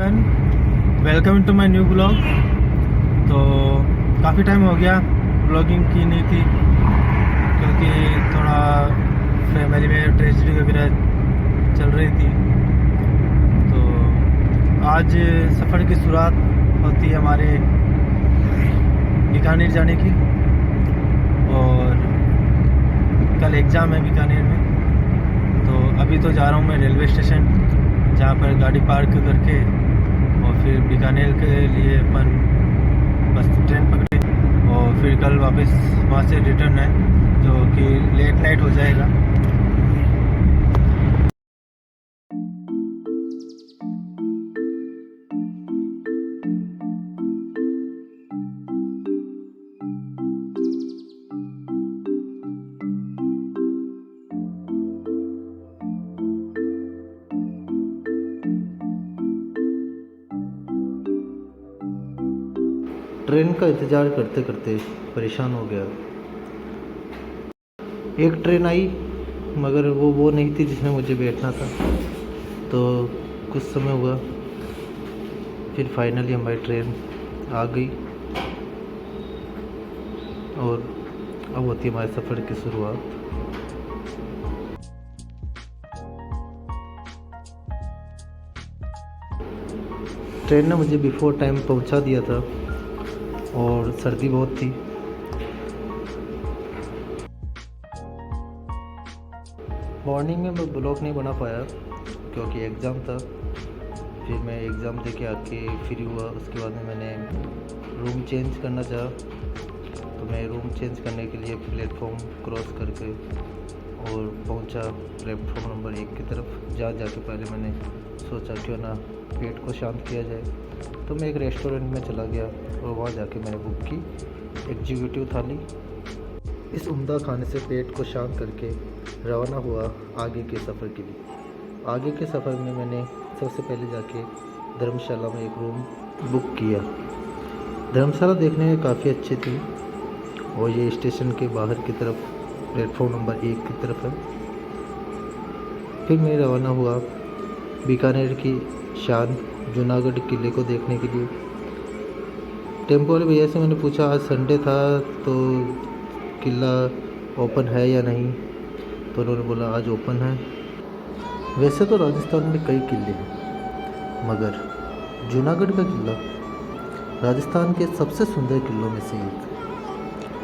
Everyone, welcome to my new blog. तो काफ़ी time हो गया ब्लॉगिंग की नहीं थी, क्योंकि थोड़ा फैमिली में ट्रेजेडी वगैरह चल रही थी। तो आज सफ़र की शुरुआत होती है हमारे बीकानेर जाने की, और कल एग्ज़ाम है बीकानेर में। तो अभी तो जा रहा हूँ मैं रेलवे स्टेशन, जहाँ पर गाड़ी पार्क करके और फिर बीकानेर के लिए अपन बस ट्रेन पकड़े और फिर कल वापस वहाँ से रिटर्न है, जो कि लेट नाइट हो जाएगा। ट्रेन का इंतज़ार करते करते परेशान हो गया। एक ट्रेन आई, मगर वो नहीं थी जिसमें मुझे बैठना था। तो कुछ समय हुआ, फिर फाइनली हमारी ट्रेन आ गई और अब होती है हमारे सफ़र की शुरुआत। ट्रेन ने मुझे बिफोर टाइम पहुंचा दिया था और सर्दी बहुत थी। मॉर्निंग में मैं ब्लॉग नहीं बना पाया क्योंकि एग्ज़ाम था। फिर मैं एग्ज़ाम दे के आके फ्री हुआ, उसके बाद में मैंने रूम चेंज करना चाहा। तो मैं रूम चेंज करने के लिए प्लेटफॉर्म क्रॉस करके और पहुंचा प्लेटफॉर्म नंबर 1 की तरफ। जाके पहले मैंने सोचा क्यों ना पेट को शांत किया जाए। तो मैं एक रेस्टोरेंट में चला गया और वहाँ जाके मैंने बुक की एग्जीक्यूटिव थाली। इस उम्दा खाने से पेट को शांत करके रवाना हुआ आगे के सफ़र के लिए। आगे के सफ़र में मैंने सबसे पहले जाके धर्मशाला में एक रूम बुक किया। धर्मशाला देखने में काफ़ी अच्छी थी और ये स्टेशन के बाहर की तरफ प्लेटफॉर्म नंबर 1 की तरफ है। फिर मैं रवाना हुआ बीकानेर की शान जूनागढ़ किले को देखने के लिए। टेम्पो वाले भैया से मैंने पूछा आज संडे था तो किला ओपन है या नहीं, तो उन्होंने बोला आज ओपन है। वैसे तो राजस्थान में कई किले हैं, मगर जूनागढ़ का किला राजस्थान के सबसे सुंदर किलों में से एक,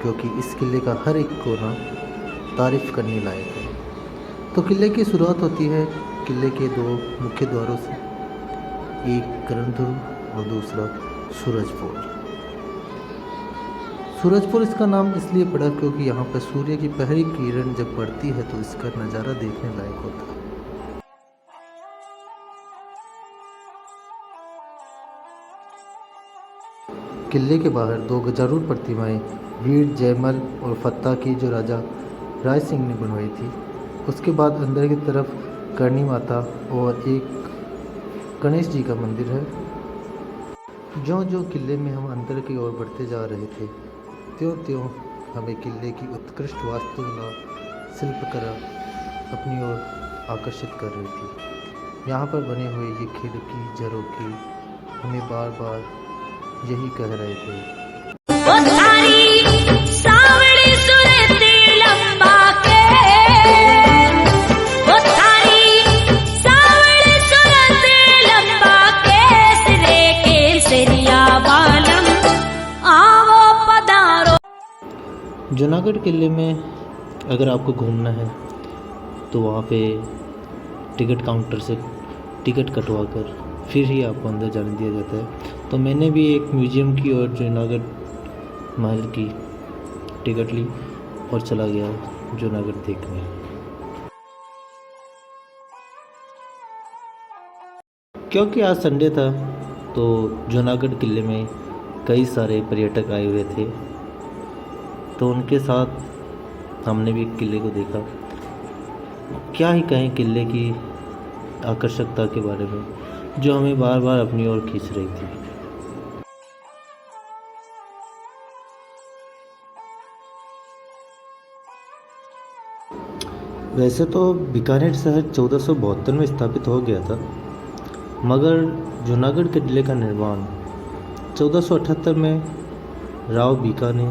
क्योंकि इस किले का हर एक कोना तारीफ़ करने लायक है। तो किले की शुरुआत होती है किले के 2 मुख्य द्वारों से, एक करणधुर और दूसरा सूरजपोल। सूरजपुर इसका नाम इसलिए पड़ा क्योंकि यहाँ पर सूर्य की पहली किरण जब पड़ती है तो इसका नज़ारा देखने लायक होता है। किले के बाहर 2 गजारूढ़ प्रतिमाएं वीर जयमल और फत्ता की जो राजा राय सिंह ने बनवाई थी। उसके बाद अंदर की तरफ करणी माता और एक गणेश जी का मंदिर है। जो किले में हम अंदर की ओर बढ़ते जा रहे थे, त्यों हमें किले की उत्कृष्ट वास्तुकला शिल्पकला अपनी ओर आकर्षित कर रही थी। यहाँ पर बने हुए ये खिड़की झरोखे हमें बार बार यही कह रहे थे, जूनागढ़ किले में अगर आपको घूमना है तो वहाँ पे टिकट काउंटर से टिकट कटवा कर फिर ही आपको अंदर जाने दिया जाता है। तो मैंने भी एक म्यूज़ियम की और जूनागढ़ महल की टिकट ली और चला गया जूनागढ़ देखने। क्योंकि आज संडे था तो जूनागढ़ किले में कई सारे पर्यटक आए हुए थे, तो उनके साथ हमने भी किले को देखा। क्या ही कहें किले की आकर्षकता के बारे में, जो हमें बार बार अपनी ओर खींच रही थी। वैसे तो बीकानेर शहर 1472 में स्थापित हो गया था, मगर जूनागढ़ के किले का निर्माण 1478 में राव बीका ने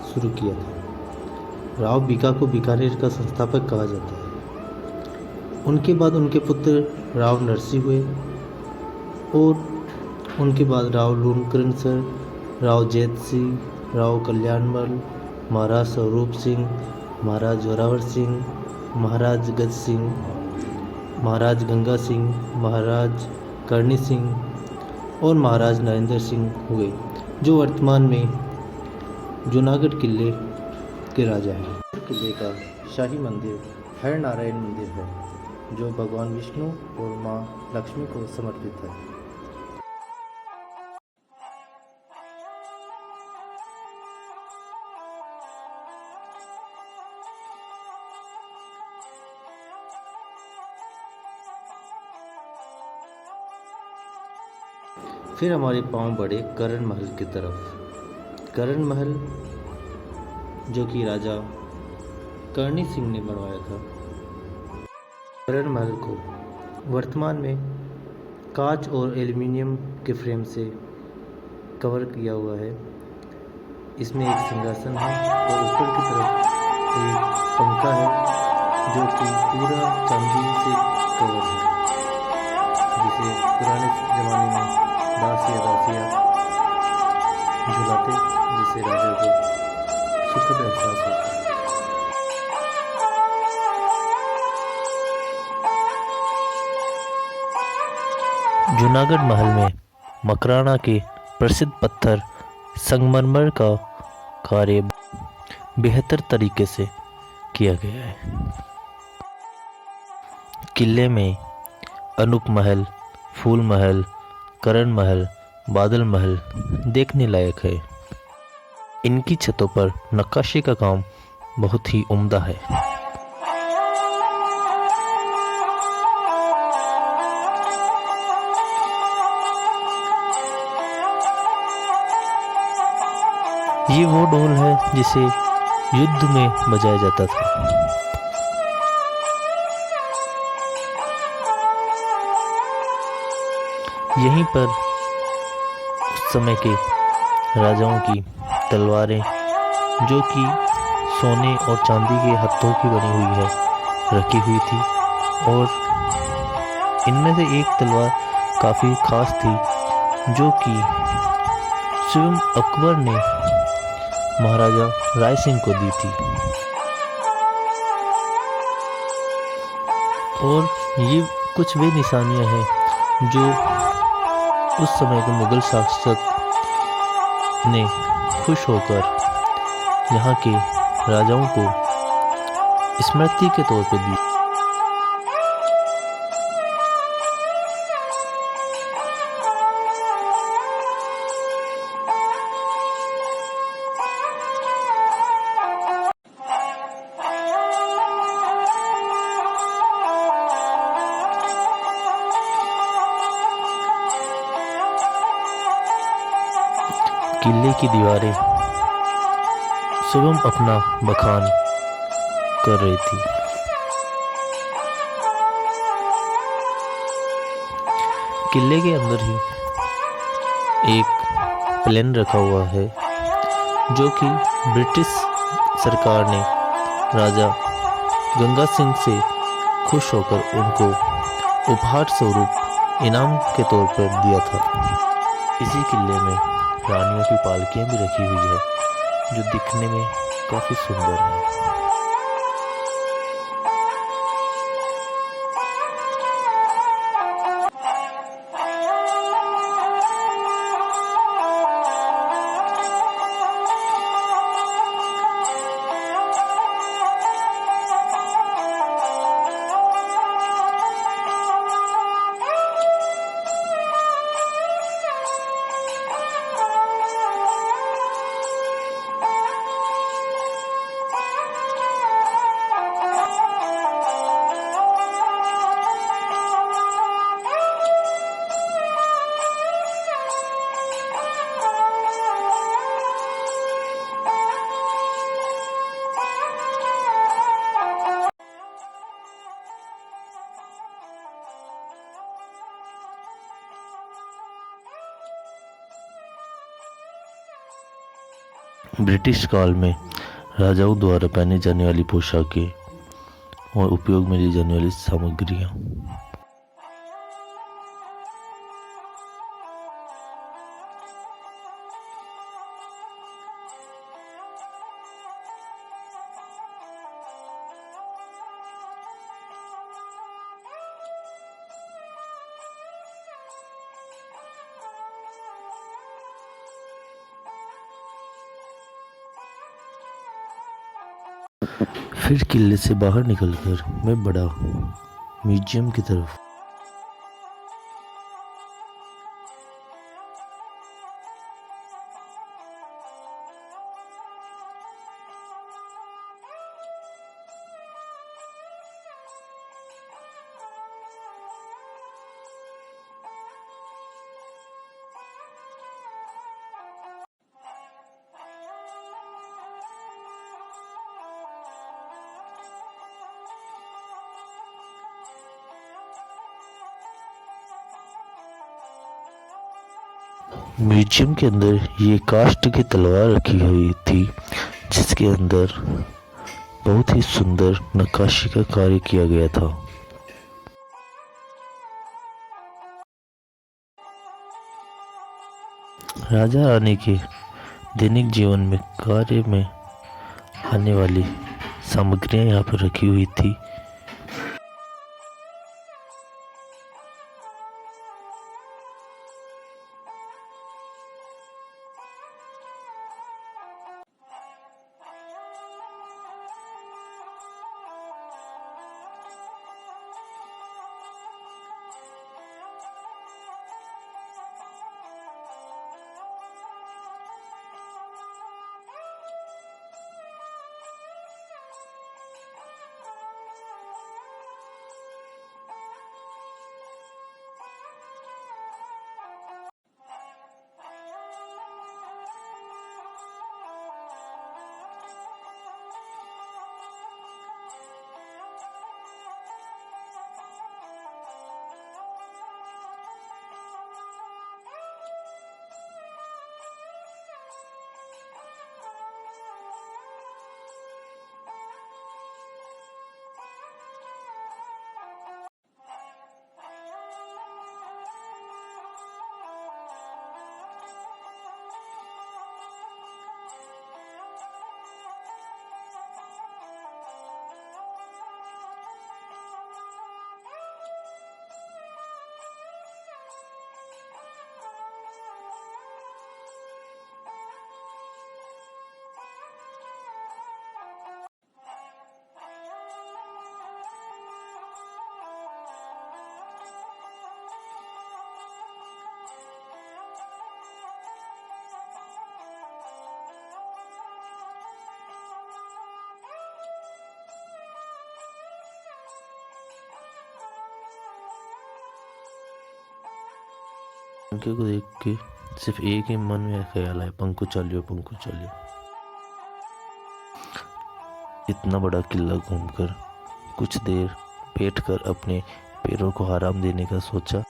शुरू किया था। राव बीका को बीकानेर का संस्थापक कहा जाता है। उनके बाद उनके पुत्र राव नरसिंह हुए और उनके बाद राव लूणकरण, राव जैत सिंह, राव कल्याणमल, महाराज स्वरूप सिंह, महाराज जोरावर सिंह, महाराज गज सिंह, महाराज गंगा सिंह, महाराज करणी सिंह और महाराज नरेंद्र सिंह हुए, जो वर्तमान में जूनागढ़ किले के राजा हैं। किले का शाही मंदिर हर नारायण मंदिर है, जो भगवान विष्णु और माँ लक्ष्मी को समर्पित है। फिर हमारे पांव बढ़े करण महल की तरफ। करण महल जो कि राजा करणी सिंह ने बनवाया था। करण महल को वर्तमान में कांच और एल्युमिनियम के फ्रेम से कवर किया हुआ है। इसमें एक सिंहासन है और ऊपर की तरफ एक पंखा है जो कि पूरा चांदी से कवर है, जिसे पुराने ज़माने में दासिया झुलाते, जिससे राजा को सुखद एहसास होता है। जूनागढ़ महल में मकराना के प्रसिद्ध पत्थर संगमरमर का कार्य बेहतर तरीके से किया गया है। किले में अनूप महल, फूल महल, करण महल, बादल महल देखने लायक है। इनकी छतों पर नक्काशी का काम बहुत ही उम्दा है। ये वो ढोल है जिसे युद्ध में बजाया जाता था। यहीं पर उस समय के राजाओं की तलवारें, जो कि सोने और चांदी के हत्थों की बनी हुई है, रखी हुई थी और इनमें से एक तलवार काफ़ी खास थी, जो कि स्वयं अकबर ने महाराजा राय सिंह को दी थी। और ये कुछ वे निशानियां हैं जो उस समय के मुगल शासक ने खुश होकर यहाँ के राजाओं को स्मृति के तौर पर दी। किले की दीवारें स्वयं अपना बखान कर रही थी। किले के अंदर ही एक प्लेन रखा हुआ है, जो कि ब्रिटिश सरकार ने राजा गंगा सिंह से खुश होकर उनको उपहार स्वरूप इनाम के तौर पर दिया था। इसी किले में रानियों की पालकियां भी रखी हुई है, जो दिखने में काफ़ी सुंदर है। ब्रिटिश काल में राजाओं द्वारा पहने जाने वाली पोशाकें और उपयोग में ली जाने वाली सामग्रियाँ। फिर किले से बाहर निकलकर मैं बढ़ा म्यूजियम की तरफ। म्यूजियम के अंदर ये काष्ठ की तलवार रखी हुई थी, जिसके अंदर बहुत ही सुंदर नक्काशी का कार्य किया गया था। राजा रानी के दैनिक जीवन में कार्य में आने वाली सामग्रियां यहाँ पर रखी हुई थी। उनके को देख के सिर्फ एक ही मन में ख्याल आया, पंकु चालियो पंकु चालियो। इतना बड़ा किला घूमकर कुछ देर बैठकर अपने पैरों को आराम देने का सोचा।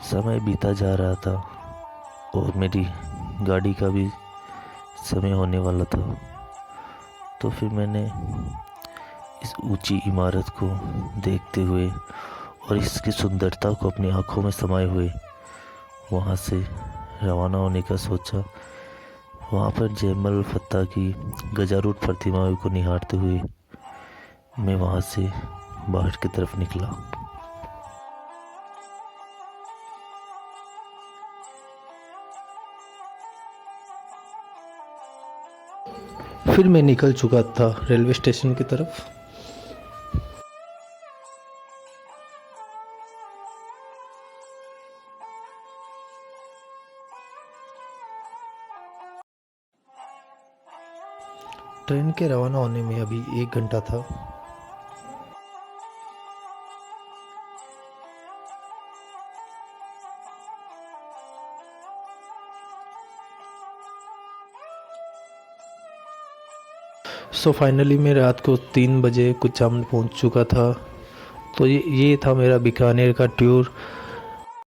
समय बीता जा रहा था और मेरी गाड़ी का भी समय होने वाला था। तो फिर मैंने इस ऊंची इमारत को देखते हुए और इसकी सुंदरता को अपनी आंखों में समाये हुए वहाँ से रवाना होने का सोचा। वहाँ पर जयमल फत्ता की गजारूट प्रतिमा को निहारते हुए मैं वहाँ से बाहर की तरफ निकला। फिर मैं निकल चुका था रेलवे स्टेशन की तरफ। ट्रेन के रवाना होने में अभी 1 घंटा था। सो फाइनली मैं रात को 3 बजे कुछ पहुंच चुका था। तो ये था मेरा बीकानेर का टूर।